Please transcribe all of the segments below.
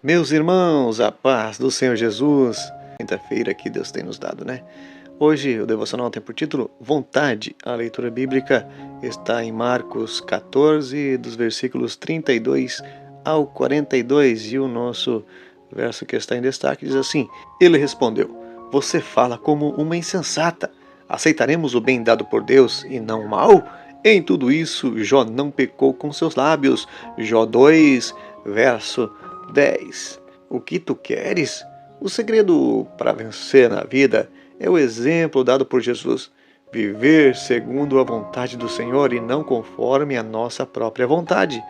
Meus irmãos, a paz do Senhor Jesus. Quinta-feira que Deus tem nos dado, né? Hoje o devocional tem por título Vontade. A leitura bíblica está em Marcos 14, dos versículos 32 ao 42. E o nosso verso que está em destaque diz assim: Ele respondeu: Você fala como uma insensata. Aceitaremos o bem dado por Deus e não o mal? Em tudo isso, Jó não pecou com seus lábios. Jó 2, verso 10. O que tu queres? O segredo para vencer na vida é o exemplo dado por Jesus. Viver segundo a vontade do Senhor e não conforme a nossa própria vontade.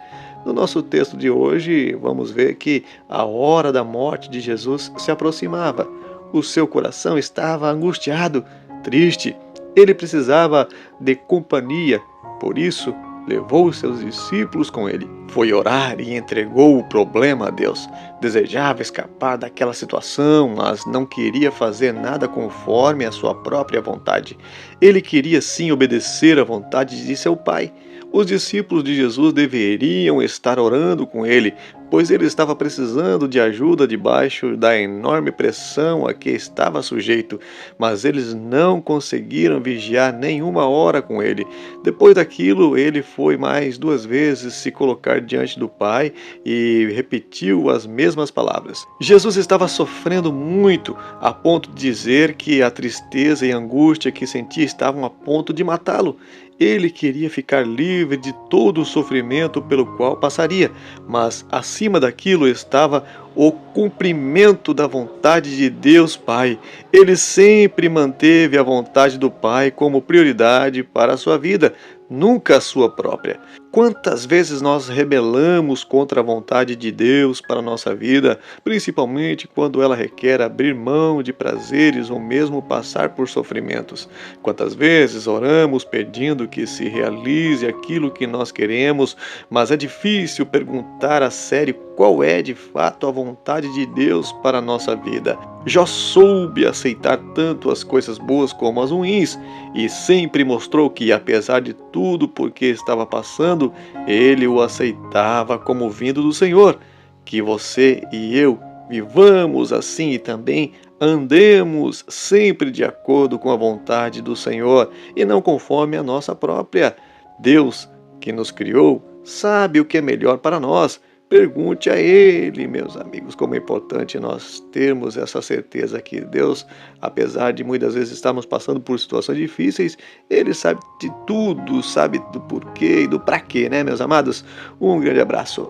No nosso texto de hoje, vamos ver que a hora da morte de Jesus se aproximava. O seu coração estava angustiado, triste. Ele precisava de companhia. Por isso, levou os seus discípulos com ele. Foi orar e entregou o problema a Deus. Desejava escapar daquela situação, mas não queria fazer nada conforme a sua própria vontade. Ele queria sim obedecer à vontade de seu Pai. Os discípulos de Jesus deveriam estar orando com ele, pois ele estava precisando de ajuda debaixo da enorme pressão a que estava sujeito, mas eles não conseguiram vigiar nenhuma hora com ele. Depois daquilo, ele foi mais 2 vezes se colocar diante do Pai e repetiu as mesmas palavras. Jesus estava sofrendo muito, a ponto de dizer que a tristeza e a angústia que sentia estavam a ponto de matá-lo. Ele queria ficar livre de todo o sofrimento pelo qual passaria, mas acima daquilo estava o cumprimento da vontade de Deus Pai. Ele sempre manteve a vontade do Pai como prioridade para a sua vida, nunca a sua própria. Quantas vezes nós rebelamos contra a vontade de Deus para a nossa vida, principalmente quando ela requer abrir mão de prazeres ou mesmo passar por sofrimentos? Quantas vezes oramos pedindo que se realize aquilo que nós queremos, mas é difícil perguntar a sério qual é de fato a vontade de Deus para a nossa vida. Jó soube aceitar tanto as coisas boas como as ruins e sempre mostrou que, apesar de tudo por que estava passando, ele o aceitava como vindo do Senhor. Que você e eu vivamos assim e também andemos sempre de acordo com a vontade do Senhor e não conforme a nossa própria. Deus, que nos criou, sabe o que é melhor para nós. Pergunte a Ele, meus amigos, como é importante nós termos essa certeza que Deus, apesar de muitas vezes estarmos passando por situações difíceis, Ele sabe de tudo, sabe do porquê e do para quê, né, meus amados? Um grande abraço.